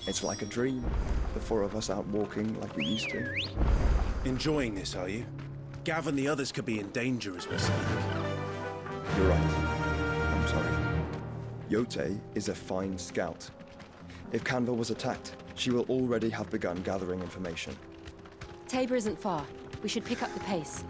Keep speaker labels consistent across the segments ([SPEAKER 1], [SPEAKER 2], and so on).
[SPEAKER 1] It's like a dream. The four of us out walking like we used to.
[SPEAKER 2] Enjoying this, are you? Gav and the others could be in danger as we speak.
[SPEAKER 1] You're right. I'm sorry. Yote is a fine scout. If Canville was attacked, she will already have begun gathering information.
[SPEAKER 3] Tabor isn't far. We should pick up the pace.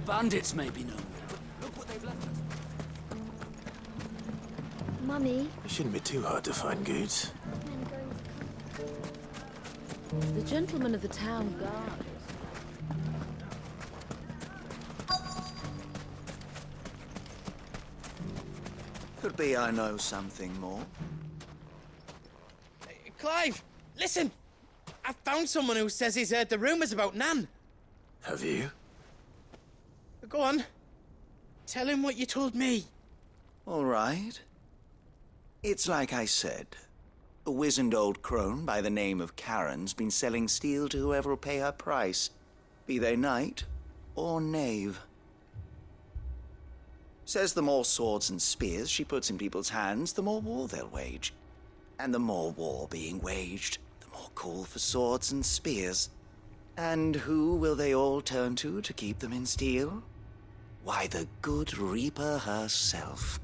[SPEAKER 4] Bandits may be known, but look what they've left us.
[SPEAKER 5] Mummy.
[SPEAKER 6] It shouldn't be too hard to find goods.
[SPEAKER 5] The gentleman of the town guard.
[SPEAKER 4] Could be I know something more.
[SPEAKER 7] Clive, listen! I found someone who says he's heard the rumours about Nan.
[SPEAKER 6] Have you?
[SPEAKER 7] Go on. Tell him what you told me.
[SPEAKER 4] All right. It's like I said. A wizened old crone by the name of Karen's been selling steel to whoever will pay her price, be they knight or knave. Says the more swords and spears she puts in people's hands, the more war they'll wage. And the more war being waged, the more call for swords and spears. And who will they all turn to keep them in steel? Why, the good Reaper herself.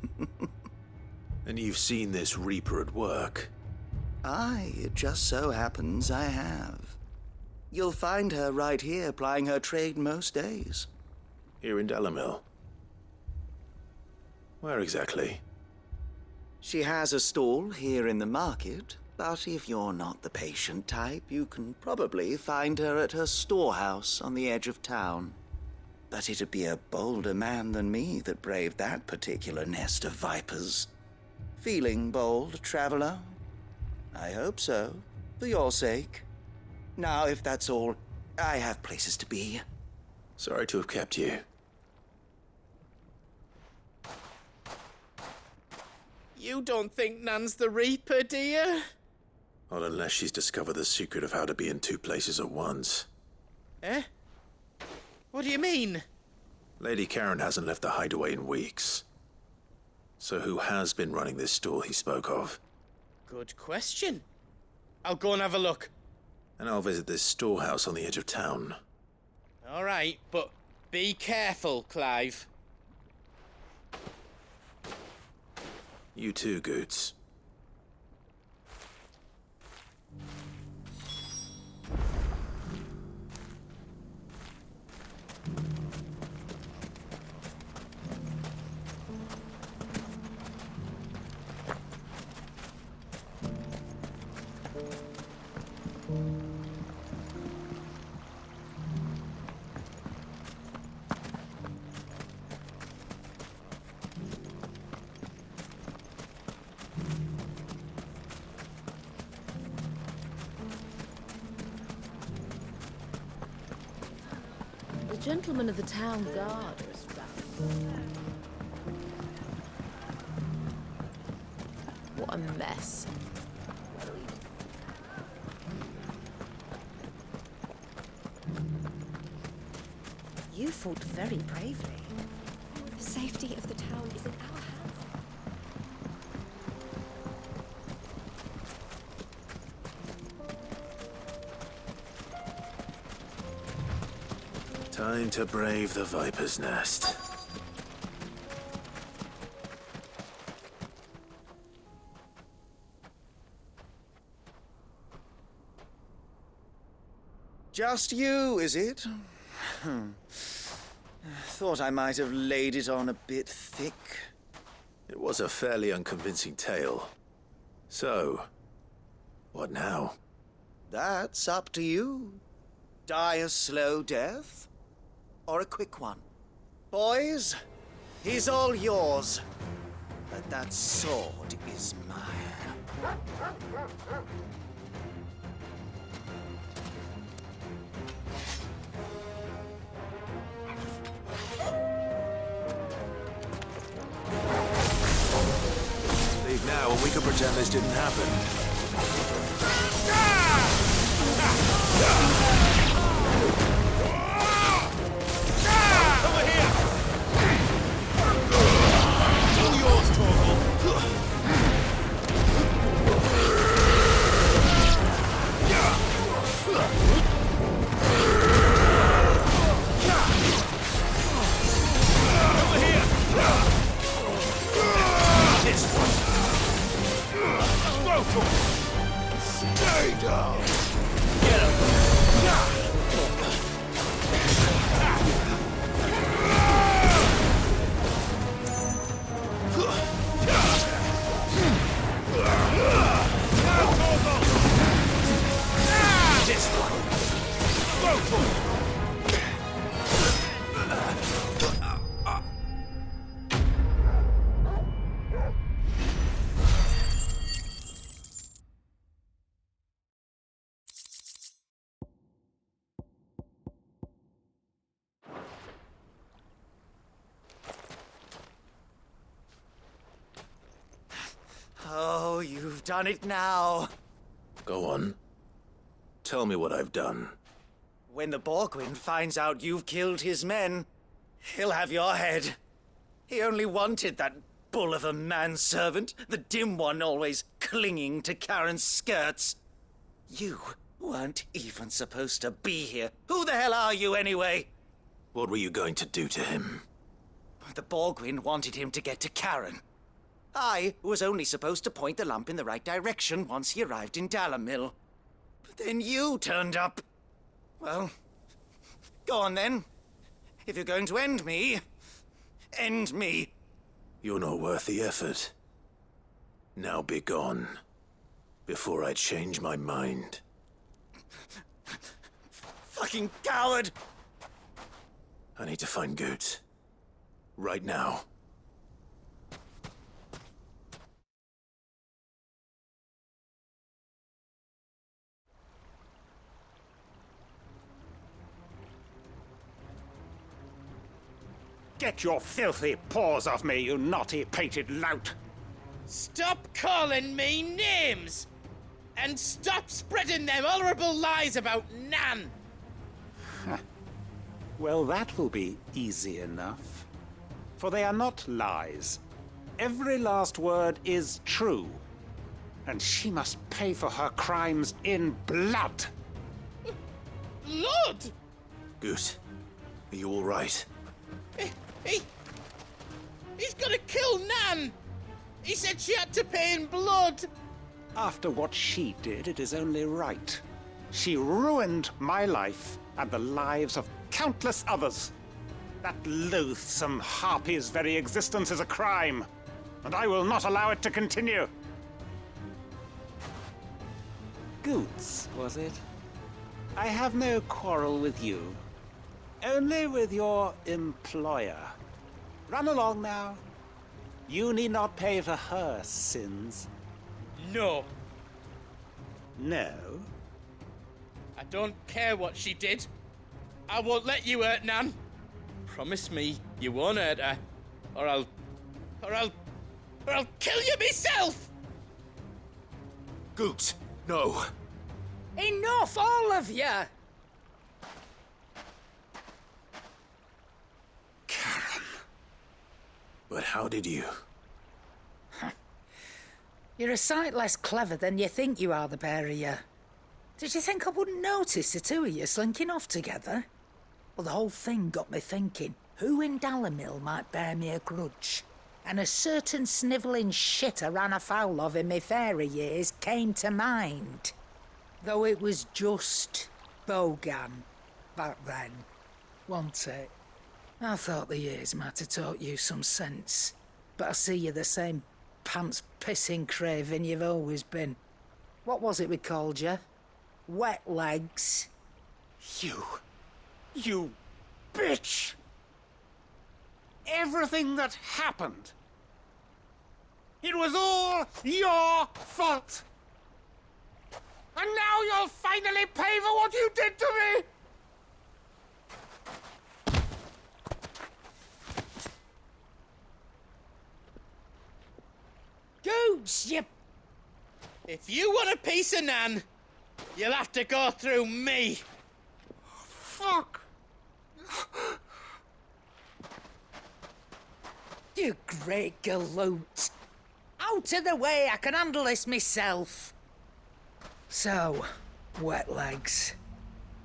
[SPEAKER 6] And you've seen this Reaper at work?
[SPEAKER 4] Aye, it just so happens I have. You'll find her right here plying her trade most days.
[SPEAKER 6] Here in Delamil? Where exactly?
[SPEAKER 4] She has a stall here in the market, but if you're not the patient type, you can probably find her at her storehouse on the edge of town. But it'd be a bolder man than me that braved that particular nest of vipers. Feeling bold, traveler? I hope so, for your sake. Now, if that's all, I have places to be.
[SPEAKER 6] Sorry to have kept you.
[SPEAKER 7] You don't think Nan's the Reaper, do you?
[SPEAKER 6] Not unless she's discovered the secret of how to be in two places at once.
[SPEAKER 7] Eh? What do you mean?
[SPEAKER 6] Lady Karen hasn't left the hideaway in weeks. So who has been running this stall he spoke of?
[SPEAKER 7] Good question. I'll go and have a look.
[SPEAKER 6] And I'll visit this storehouse on the edge of town.
[SPEAKER 7] All right, but be careful, Clive.
[SPEAKER 6] You too, Goots.
[SPEAKER 5] The gentlemen of the town guard are around. What a mess.
[SPEAKER 8] You fought very bravely.
[SPEAKER 3] The safety of the town is in our hands.
[SPEAKER 6] Time to brave the Viper's Nest.
[SPEAKER 4] Just you, is it? Thought I might have laid it on a bit thick.
[SPEAKER 6] It was a fairly unconvincing tale. So, what now?
[SPEAKER 4] That's up to you. Die a slow death, or a quick one. Boys, he's all yours. But that sword is mine.
[SPEAKER 6] Leave now and we can pretend this didn't happen.
[SPEAKER 2] Over here! All yours, Torgal! Over here! This one! Go for it! Stay down! Get him! This one! Go for it!
[SPEAKER 4] Oh, you've done it now.
[SPEAKER 6] Go on. Tell me what I've done.
[SPEAKER 4] When the Borgwyn finds out you've killed his men, he'll have your head. He only wanted that bull of a manservant, the dim one always clinging to Karen's skirts. You weren't even supposed to be here. Who the hell are you anyway?
[SPEAKER 6] What were you going to do to him?
[SPEAKER 4] The Borgwyn wanted him to get to Karen. I was only supposed to point the lamp in the right direction once he arrived in Dalamil. But then you turned up. Well, go on then. If you're going to end me, end me.
[SPEAKER 6] You're not worth the effort. Now be gone, before I change my mind.
[SPEAKER 4] Fucking coward!
[SPEAKER 6] I need to find Goots. Right now.
[SPEAKER 9] Get your filthy paws off me, you naughty-pated lout!
[SPEAKER 7] Stop calling me names! And stop spreading them horrible lies about Nan!
[SPEAKER 9] Well, that will be easy enough. For they are not lies. Every last word is true. And she must pay for her crimes in blood.
[SPEAKER 7] Blood!
[SPEAKER 6] Goose, are you all right?
[SPEAKER 7] He's gonna kill Nan! He said she had to pay in blood!
[SPEAKER 9] After what she did, it is only right. She ruined my life and the lives of countless others. That loathsome harpy's very existence is a crime, and I will not allow it to continue. Goots, was it? I have no quarrel with you. Only with your employer. Run along now. You need not pay for her sins.
[SPEAKER 7] No.
[SPEAKER 9] No?
[SPEAKER 7] I don't care what she did. I won't let you hurt Nan. Promise me you won't hurt her, or I'll kill you myself!
[SPEAKER 6] Goose, no.
[SPEAKER 5] Enough, all of you!
[SPEAKER 6] Karen. But how did you?
[SPEAKER 5] You're a sight less clever than you think you are, the pair of you. Did you think I wouldn't notice the two of you slinking off together? Well, the whole thing got me thinking, who in Dalamil might bear me a grudge? And a certain snivelling shit I ran afoul of in my fairy years came to mind. Though it was just Bogan back then, wasn't it? I thought the years might have taught you some sense, but I see you're the same pants-pissing craven you've always been. What was it we called you? Wet legs.
[SPEAKER 9] You bitch! Everything that happened, it was all your fault! And now you'll finally pay for what you did to me!
[SPEAKER 5] Goots, you...
[SPEAKER 7] If you want a piece of Nan, you'll have to go through me.
[SPEAKER 9] Fuck!
[SPEAKER 5] You great galoot. Out of the way, I can handle this myself. So, wet legs,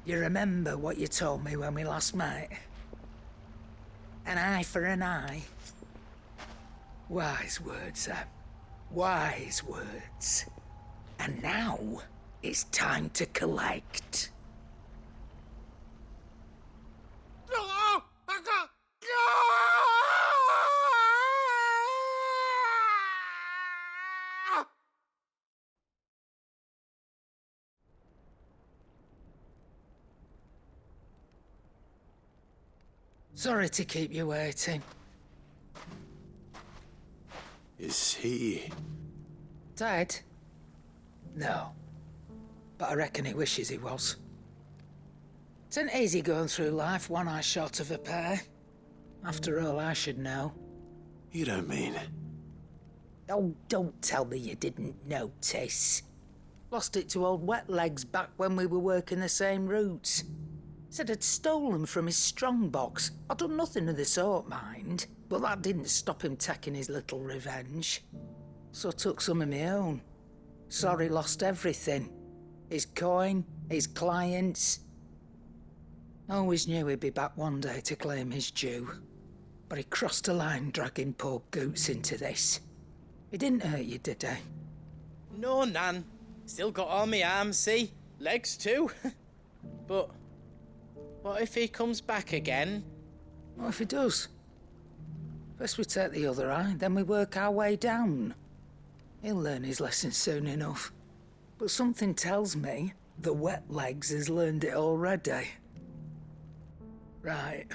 [SPEAKER 5] you remember what you told me when we last met? An eye for an eye. Wise words, Sam. Wise words. And now, it's time to collect. Sorry to keep you waiting.
[SPEAKER 6] Is he...
[SPEAKER 5] Dead? No. But I reckon he wishes he was. It ain't easy going through life one eye short of a pair. After all, I should know.
[SPEAKER 6] You don't mean...
[SPEAKER 5] Oh, don't tell me you didn't notice. Lost it to old Wet Legs back when we were working the same routes. Said I'd stolen from his strongbox. I'd done nothing of the sort, mind. But that didn't stop him taking his little revenge. So I took some of my own. Sorry, lost everything. His coin, his clients. Always knew he'd be back one day to claim his due. But he crossed a line dragging poor Goots into this. He didn't hurt you, did he?
[SPEAKER 7] No, Nan. Still got all my arms, see? Legs too. But what if he comes back again?
[SPEAKER 5] What if he does? First we take the other eye, then we work our way down. He'll learn his lesson soon enough. But something tells me the Wet Legs has learned it already. Right.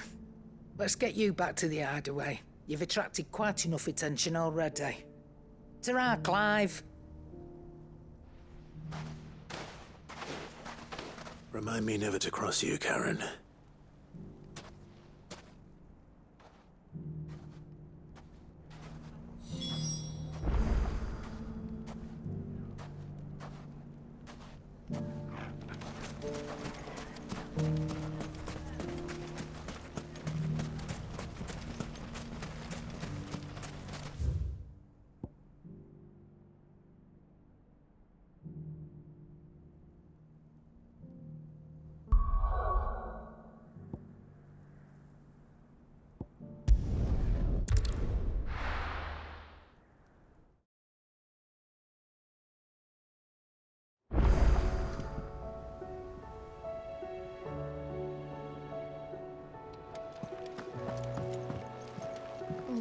[SPEAKER 5] Let's get you back to the hideaway. You've attracted quite enough attention already. Ta-ra, Clive.
[SPEAKER 6] Remind me never to cross you, Karen.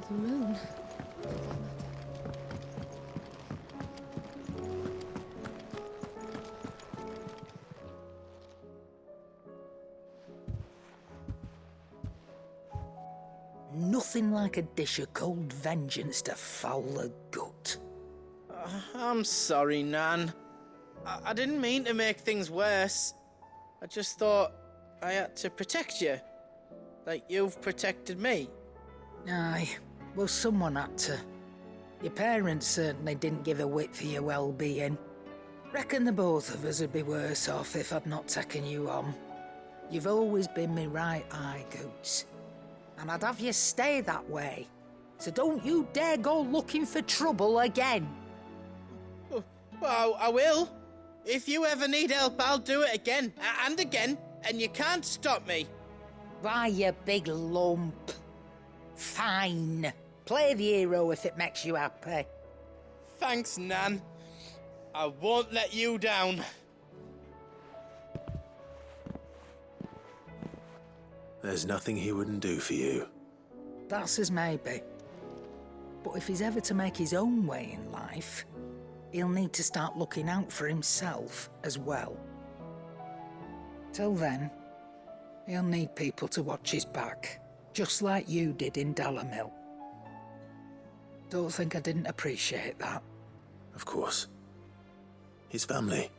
[SPEAKER 3] the moon.
[SPEAKER 5] Nothing like a dish of cold vengeance to foul the gut.
[SPEAKER 7] I'm sorry, Nan. I didn't mean to make things worse. I just thought I had to protect you. Like you've protected me.
[SPEAKER 5] Aye, well, someone had to. Your parents certainly didn't give a whit for your well-being. Reckon the both of us would be worse off if I'd not taken you on. You've always been me right eye, Goose. And I'd have you stay that way. So don't you dare go looking for trouble again.
[SPEAKER 7] Well, I will. If you ever need help, I'll do it again and again, and you can't stop me.
[SPEAKER 5] Why, you big lump. Fine. Play the hero if it makes you happy.
[SPEAKER 7] Thanks, Nan. I won't let you down.
[SPEAKER 6] There's nothing he wouldn't do for you.
[SPEAKER 5] That's as maybe. But if he's ever to make his own way in life, he'll need to start looking out for himself as well. Till then, he'll need people to watch his back, just like you did in Dalamil. Don't think I didn't appreciate that.
[SPEAKER 6] Of course. His family.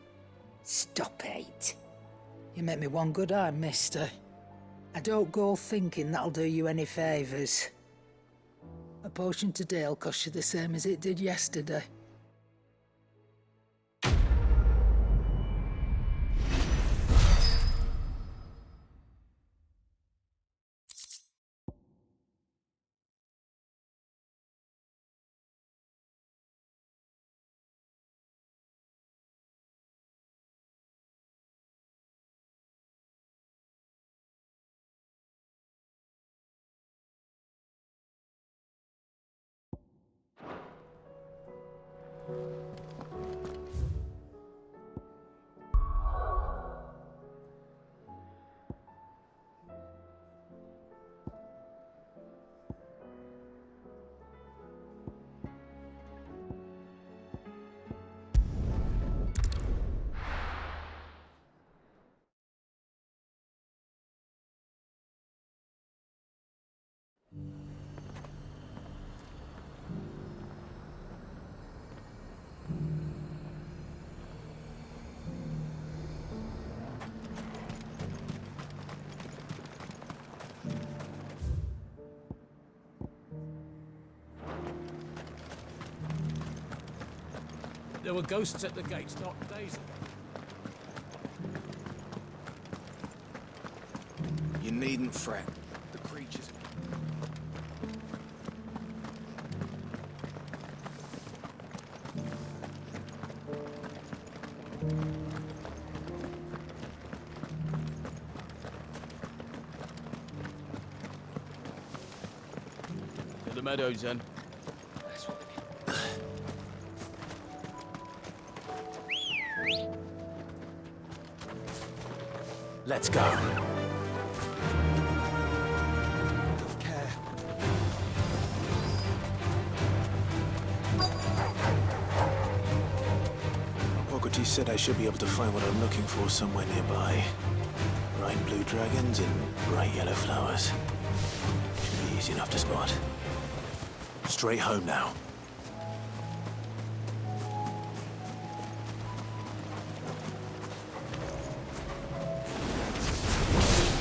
[SPEAKER 5] Stop it. You make me one good eye, mister. I don't go thinking that'll do you any favours. A potion today'll cost you the same as it did yesterday.
[SPEAKER 6] There were ghosts at the gates not days ago.
[SPEAKER 2] You needn't fret. The creatures...
[SPEAKER 7] To the meadows, then.
[SPEAKER 6] Let's go.
[SPEAKER 1] With care.
[SPEAKER 6] Hippocrates said I should be able to find what I'm looking for somewhere nearby. Bright blue dragons and bright yellow flowers. Should be easy enough to spot. Straight home now.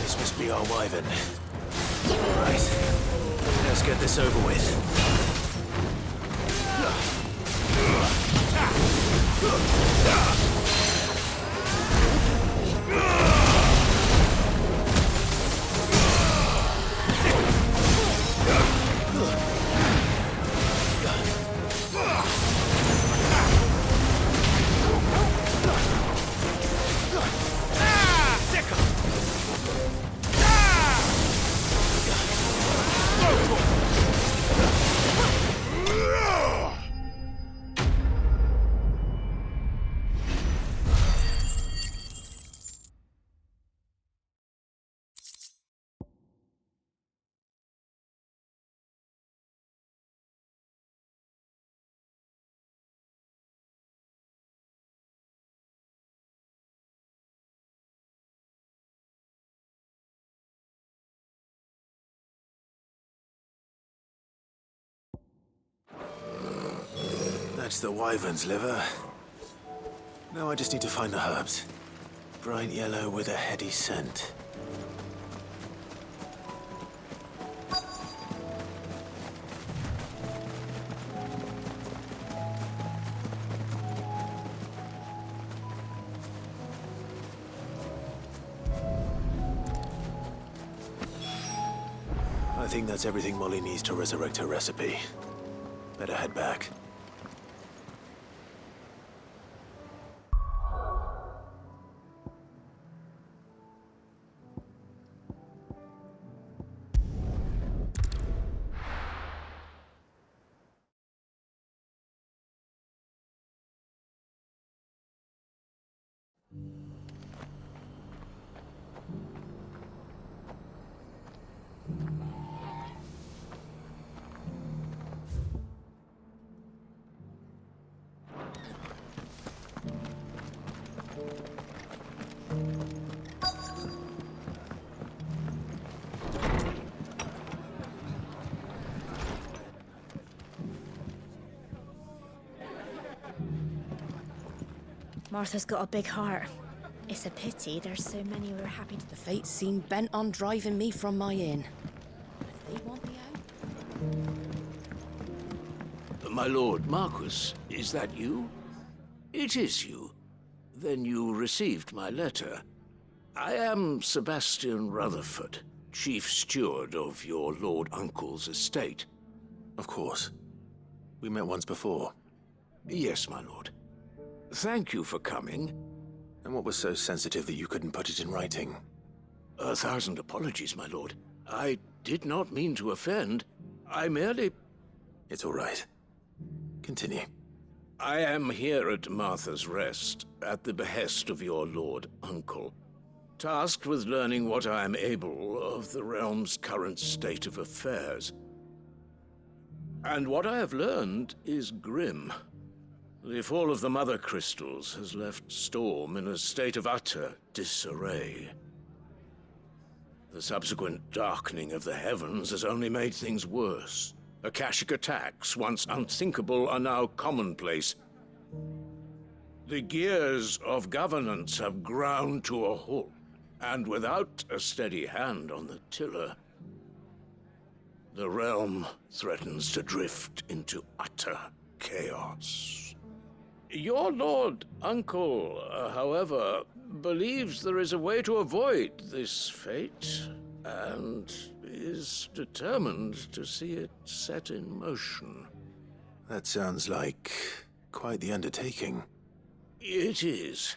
[SPEAKER 6] This must be our wyvern. Right. Let's get this over with. That's the wyvern's liver. Now I just need to find the herbs. Bright yellow with a heady scent. I think that's everything Molly needs to resurrect her recipe. Better head back.
[SPEAKER 8] Martha's got a big heart. It's a pity there's so many who are happy to...
[SPEAKER 3] The fates seem bent on driving me from my inn. If they want me out...
[SPEAKER 10] My lord Marquis, is that you? It is you. Then you received my letter. I am Sebastian Rutherford, chief steward of your lord uncle's estate.
[SPEAKER 6] Of course. We met once before.
[SPEAKER 10] Yes, my lord. Thank you for coming.
[SPEAKER 6] And what was so sensitive that you couldn't put it in writing?
[SPEAKER 10] 1,000 apologies, my lord. I did not mean to offend. I merely...
[SPEAKER 6] It's all right. Continue.
[SPEAKER 10] I am here at Martha's Rest, at the behest of your lord uncle, tasked with learning what I am able of the realm's current state of affairs. And what I have learned is grim. The fall of the Mother Crystals has left Storm in a state of utter disarray. The subsequent darkening of the heavens has only made things worse. Akashic attacks, once unthinkable, are now commonplace. The gears of governance have ground to a halt, and without a steady hand on the tiller, the realm threatens to drift into utter chaos. Your lord uncle, however, believes there is a way to avoid this fate, and is determined to see it set in motion.
[SPEAKER 6] That sounds like quite the undertaking.
[SPEAKER 10] It is.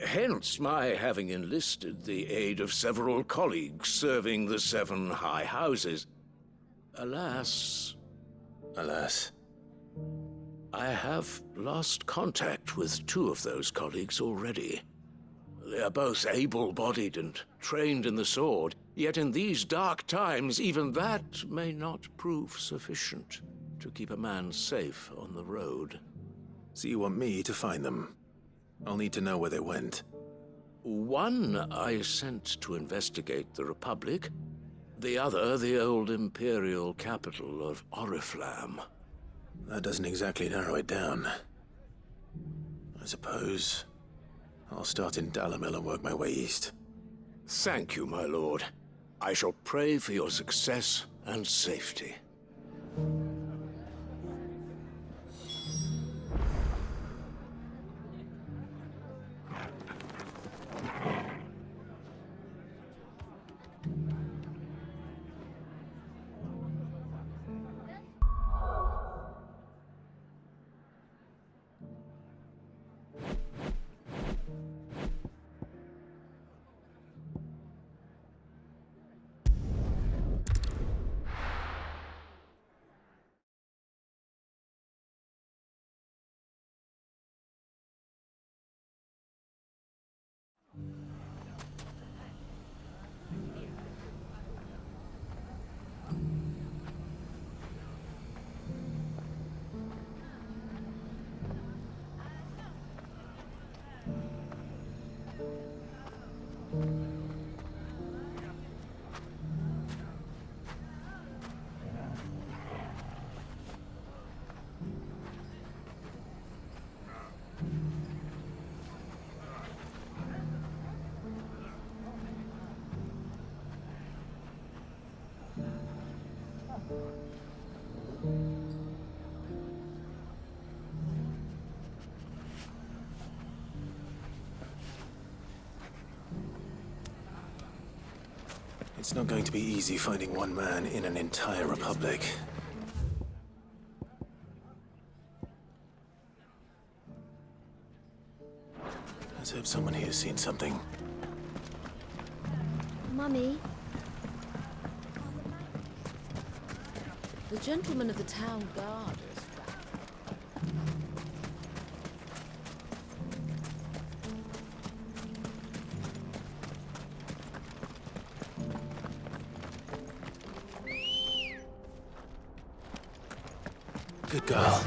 [SPEAKER 10] Hence my having enlisted the aid of several colleagues serving the 7 high houses. Alas, I have lost contact with 2 of those colleagues already. They are both able-bodied and trained in the sword, yet in these dark times, even that may not prove sufficient to keep a man safe on the road.
[SPEAKER 6] So you want me to find them? I'll need to know where they went.
[SPEAKER 10] One I sent to investigate the Republic, the other the old Imperial capital of Oriflamme.
[SPEAKER 6] That doesn't exactly narrow it down. I suppose I'll start in Dalamil and work my way east.
[SPEAKER 10] Thank you, my lord. I shall pray for your success and safety.
[SPEAKER 6] It's not going to be easy finding one man in an entire republic. Let's hope someone here's seen something.
[SPEAKER 8] Mummy,
[SPEAKER 3] The gentleman of the town guard is
[SPEAKER 6] Good girl.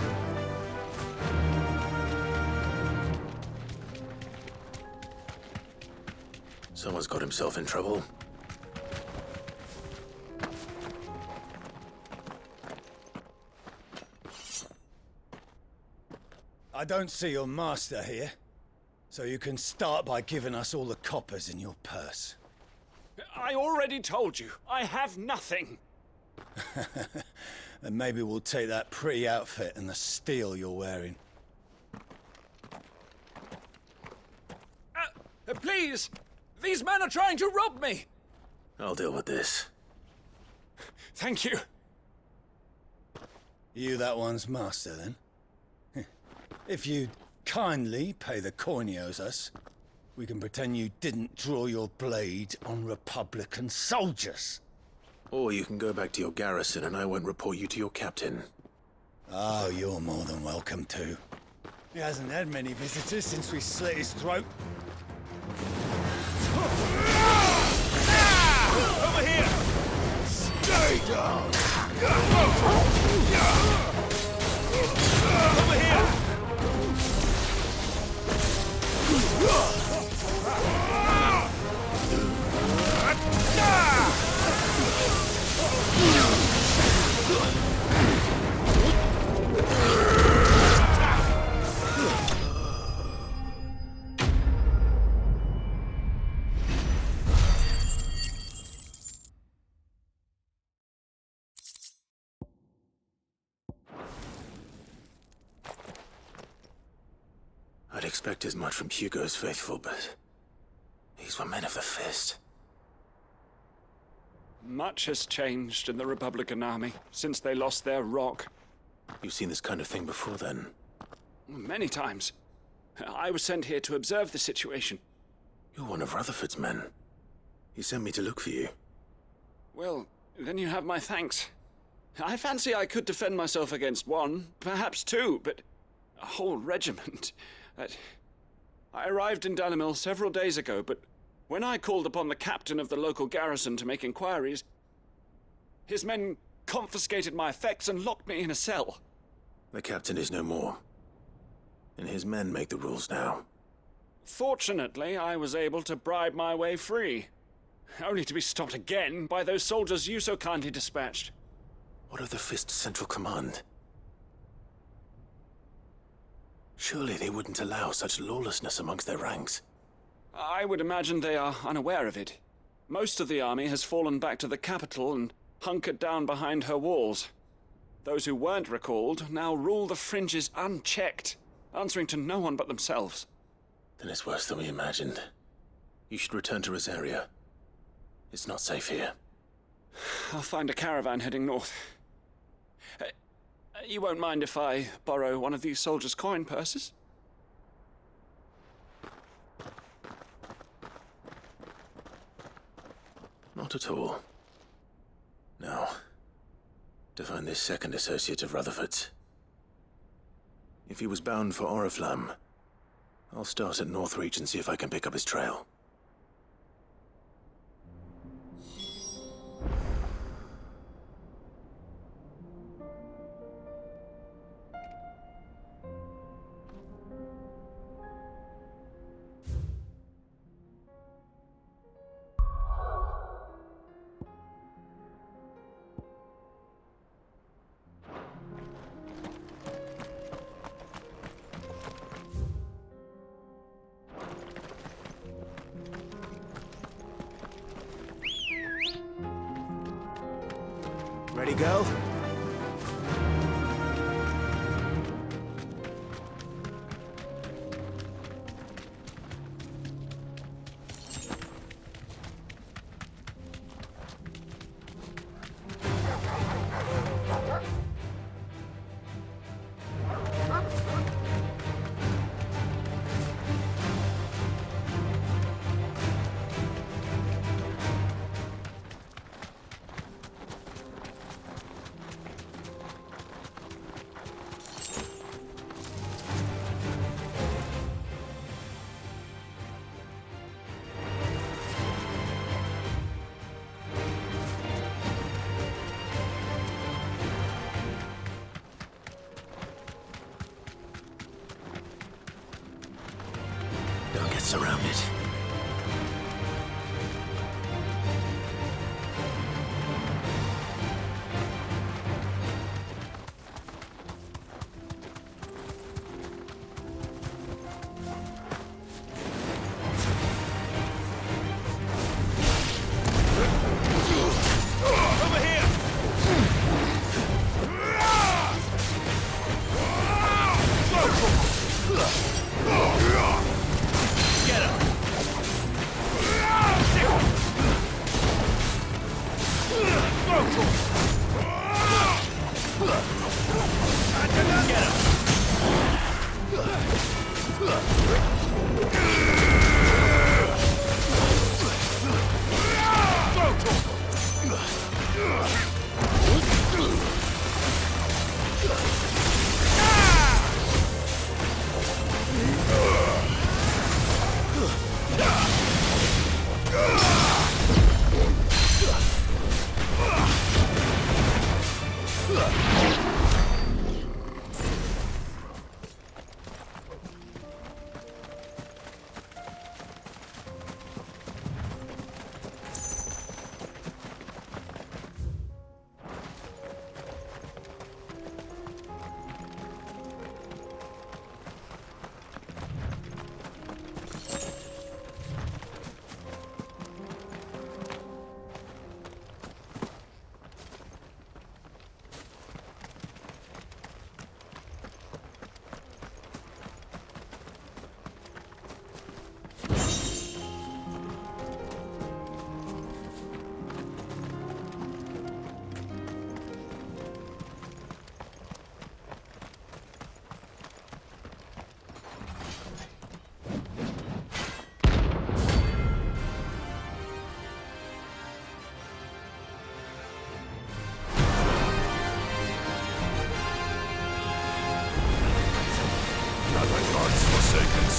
[SPEAKER 6] Someone's got himself in trouble.
[SPEAKER 11] I don't see your master here, so you can start by giving us all the coppers in your purse.
[SPEAKER 12] I already told you, I have nothing.
[SPEAKER 11] Then maybe we'll take that pretty outfit and the steel you're wearing.
[SPEAKER 12] Please! These men are trying to rob me!
[SPEAKER 6] I'll deal with this.
[SPEAKER 12] Thank you.
[SPEAKER 11] You that one's master, then? If you'd kindly pay the coin he owes us, we can pretend you didn't draw your blade on Republican soldiers.
[SPEAKER 6] Or you can go back to your garrison and I won't report you to your captain.
[SPEAKER 11] Oh, you're more than welcome to. He hasn't had many visitors since we slit his throat.
[SPEAKER 12] Over here!
[SPEAKER 11] Stay down!
[SPEAKER 12] Over here!
[SPEAKER 6] I'd expect as much from Hugo's faithful, but these were men of the fist.
[SPEAKER 12] Much has changed in the Republican army since they lost their rock.
[SPEAKER 6] You've seen this kind of thing before, then?
[SPEAKER 12] Many times. I was sent here to observe the situation.
[SPEAKER 6] You're one of Rutherford's men. He sent me to look for you.
[SPEAKER 12] Well, then you have my thanks. I fancy I could defend myself against one, perhaps two, but a whole regiment. I arrived in Dalimil several days ago, but when I called upon the captain of the local garrison to make inquiries, his men confiscated my effects and locked me in a cell.
[SPEAKER 6] The captain is no more, and his men make the rules now.
[SPEAKER 12] Fortunately, I was able to bribe my way free, only to be stopped again by those soldiers you so kindly dispatched.
[SPEAKER 6] What of the Fist's central command? Surely they wouldn't allow such lawlessness amongst their ranks.
[SPEAKER 12] I would imagine they are unaware of it. Most of the army has fallen back to the capital and hunkered down behind her walls. Those who weren't recalled now rule the fringes unchecked, answering to no one but themselves.
[SPEAKER 6] Then it's worse than we imagined. You should return to Rosaria. It's not safe here.
[SPEAKER 12] I'll find a caravan heading north. You won't mind if I borrow one of these soldiers' coin purses?
[SPEAKER 6] Not at all. Now, to find this second associate of Rutherford's. If he was bound for Oriflamme, I'll start at Northreach and see if I can pick up his trail.
[SPEAKER 4] Ready, go?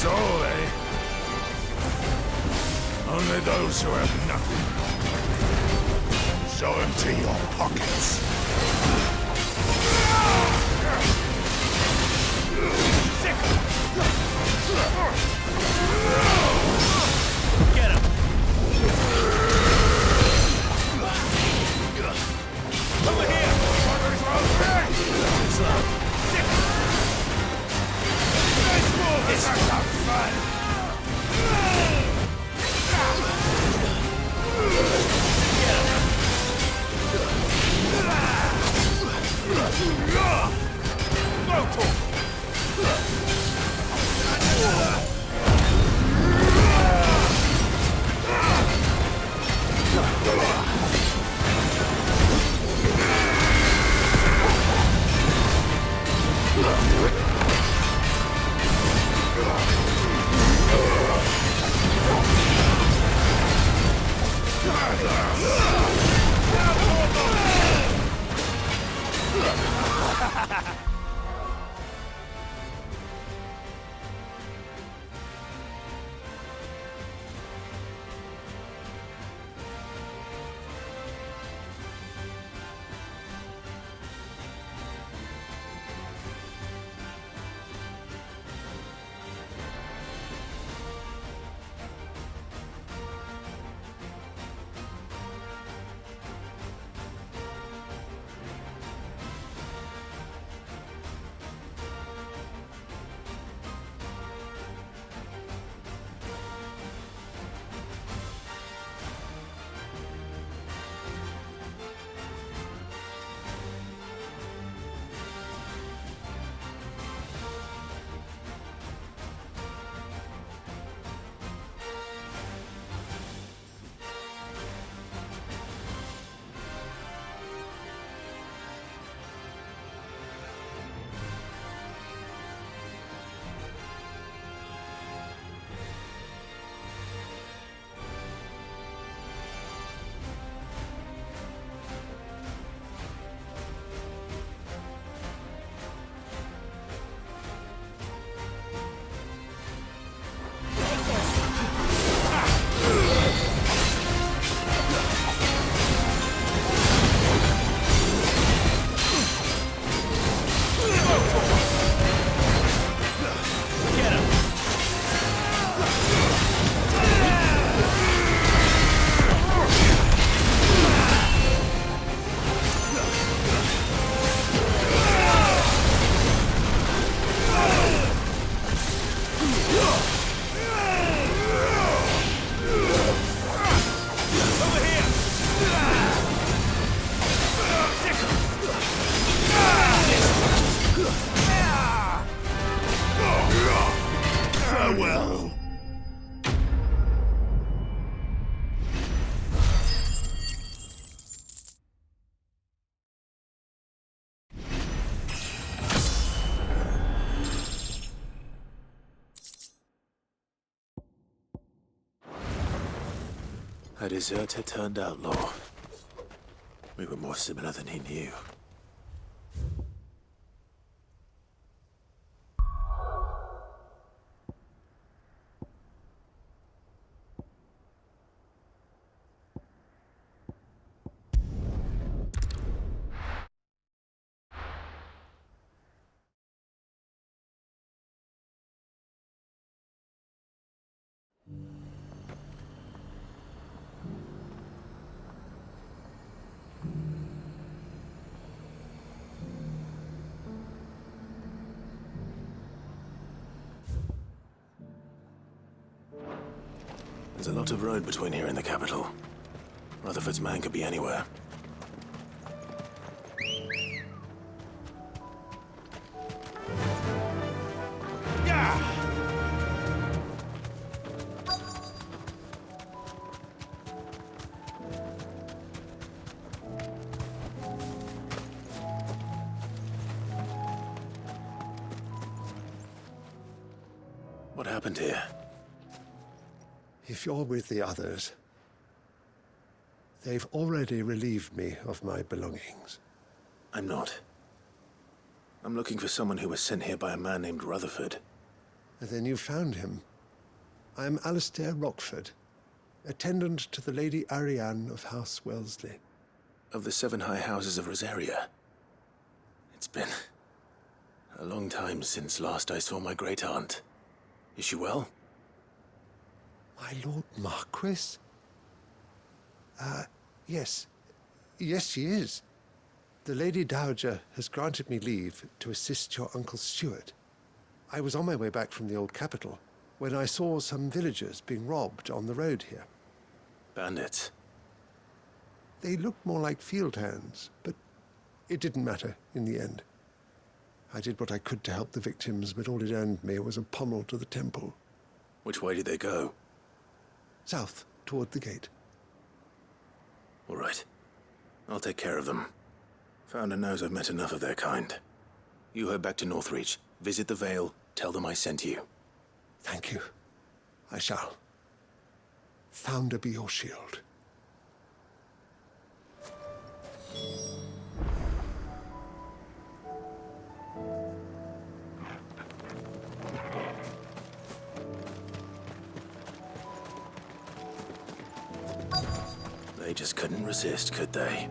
[SPEAKER 10] us all, eh? Only those who have nothing. So empty your pockets.
[SPEAKER 2] Get him! Over here!
[SPEAKER 10] It's not fun! Farewell.
[SPEAKER 6] A deserter turned outlaw. We were more similar than he knew. There's a lot of road between here and the capital. Rutherford's man could be anywhere. What happened here?
[SPEAKER 13] If you're with the others, they've already relieved me of my belongings.
[SPEAKER 6] I'm not. I'm looking for someone who was sent here by a man named Rutherford.
[SPEAKER 13] Then you found him. I am Alistair Rockford, attendant to the Lady Ariane of House Wellesley.
[SPEAKER 6] Of the 7 high houses of Rosaria. It's been a long time since last I saw my great-aunt. Is she well?
[SPEAKER 13] My Lord Marquis? Yes. Yes, she is. The Lady Dowager has granted me leave to assist your Uncle Stuart. I was on my way back from the old capital when I saw some villagers being robbed on the road here.
[SPEAKER 6] Bandits?
[SPEAKER 13] They looked more like field hands, but it didn't matter in the end. I did what I could to help the victims, but all it earned me was a pommel to the temple.
[SPEAKER 6] Which way did they go?
[SPEAKER 13] South, toward the gate.
[SPEAKER 6] All right. I'll take care of them. Founder knows I've met enough of their kind. You head back to Northreach, visit the Vale, tell them I sent you.
[SPEAKER 13] Thank you. I shall. Founder be your shield.
[SPEAKER 6] They just couldn't resist, could they?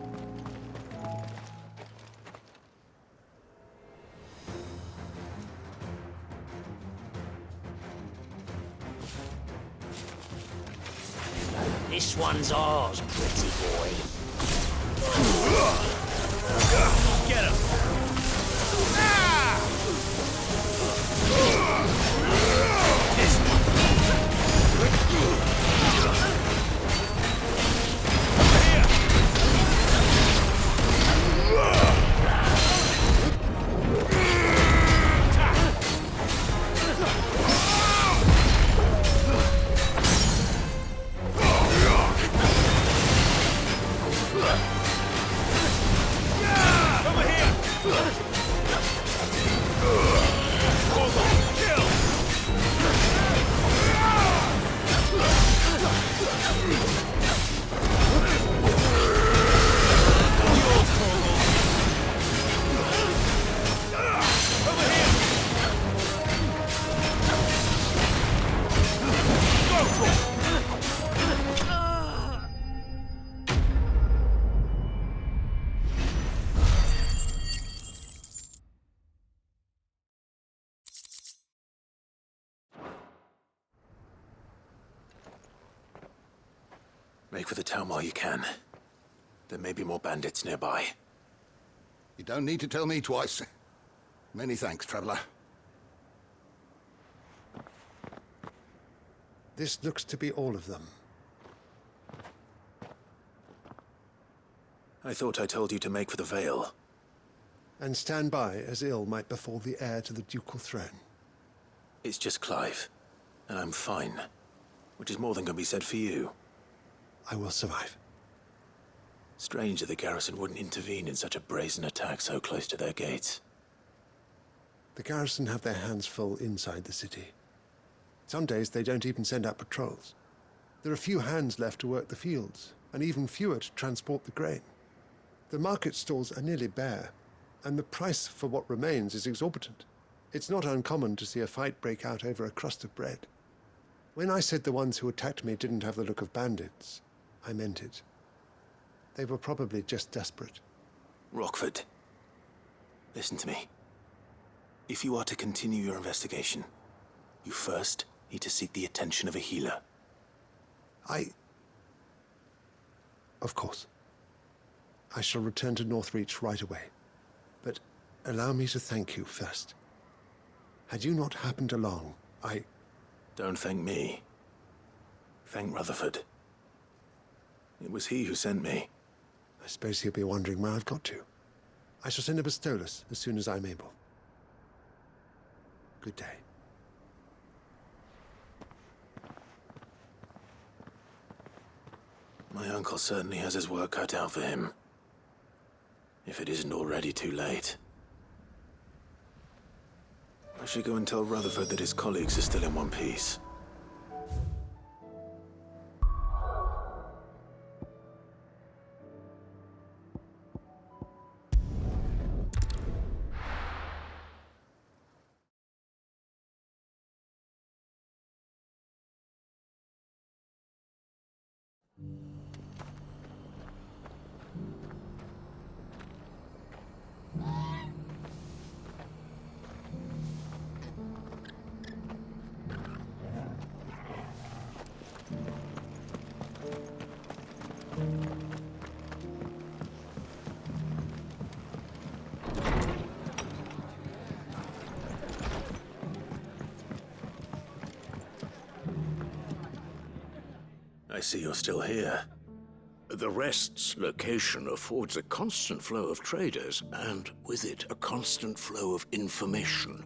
[SPEAKER 14] This one's ours, pretty boy.
[SPEAKER 2] Get him!
[SPEAKER 6] Make for the town while you can. There may be more bandits nearby.
[SPEAKER 15] You don't need to tell me twice. Many thanks, traveler.
[SPEAKER 13] This looks to be all of them.
[SPEAKER 6] I thought I told you to make for the Vale.
[SPEAKER 13] And stand by as ill might befall the heir to the ducal throne.
[SPEAKER 6] It's just Clive, and I'm fine. Which is more than can be said for you.
[SPEAKER 13] I will survive.
[SPEAKER 6] Strange that the garrison wouldn't intervene in such a brazen attack so close to their gates.
[SPEAKER 13] The garrison have their hands full inside the city. Some days they don't even send out patrols. There are few hands left to work the fields, and even fewer to transport the grain. The market stalls are nearly bare, and the price for what remains is exorbitant. It's not uncommon to see a fight break out over a crust of bread. When I said the ones who attacked me didn't have the look of bandits, I meant it. They were probably just desperate.
[SPEAKER 6] Rockford, listen to me. If you are to continue your investigation, you first need to seek the attention of a healer.
[SPEAKER 13] Of course. I shall return to Northreach right away. But allow me to thank you first. Had you not happened along,
[SPEAKER 6] Don't thank me. Thank Rutherford. It was he who sent me.
[SPEAKER 13] I suppose he'll be wondering where I've got to. I shall send a Bistolus as soon as I'm able. Good day.
[SPEAKER 6] My uncle certainly has his work cut out for him. If it isn't already too late. I should go and tell Rutherford that his colleagues are still in one piece. I see you're still here.
[SPEAKER 10] The Rest's location affords a constant flow of traders, and with it, a constant flow of information.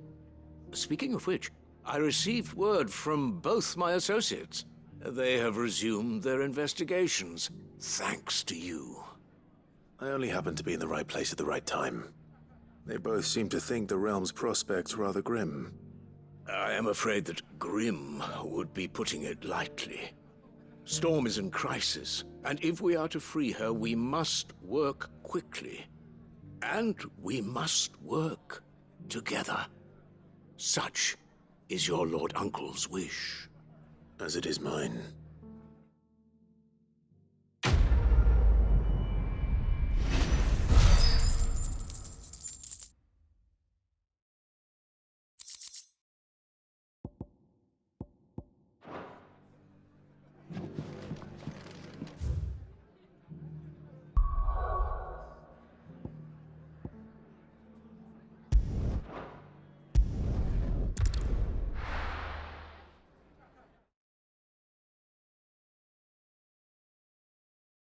[SPEAKER 10] Speaking of which, I received word from both my associates. They have resumed their investigations, thanks to you.
[SPEAKER 6] I only happened to be in the right place at the right time. They both seem to think the realm's prospects rather grim.
[SPEAKER 10] I am afraid that grim would be putting it lightly. Storm is in crisis, and if we are to free her, we must work quickly. And we must work together. Such is your Lord Uncle's wish.
[SPEAKER 6] As it is mine.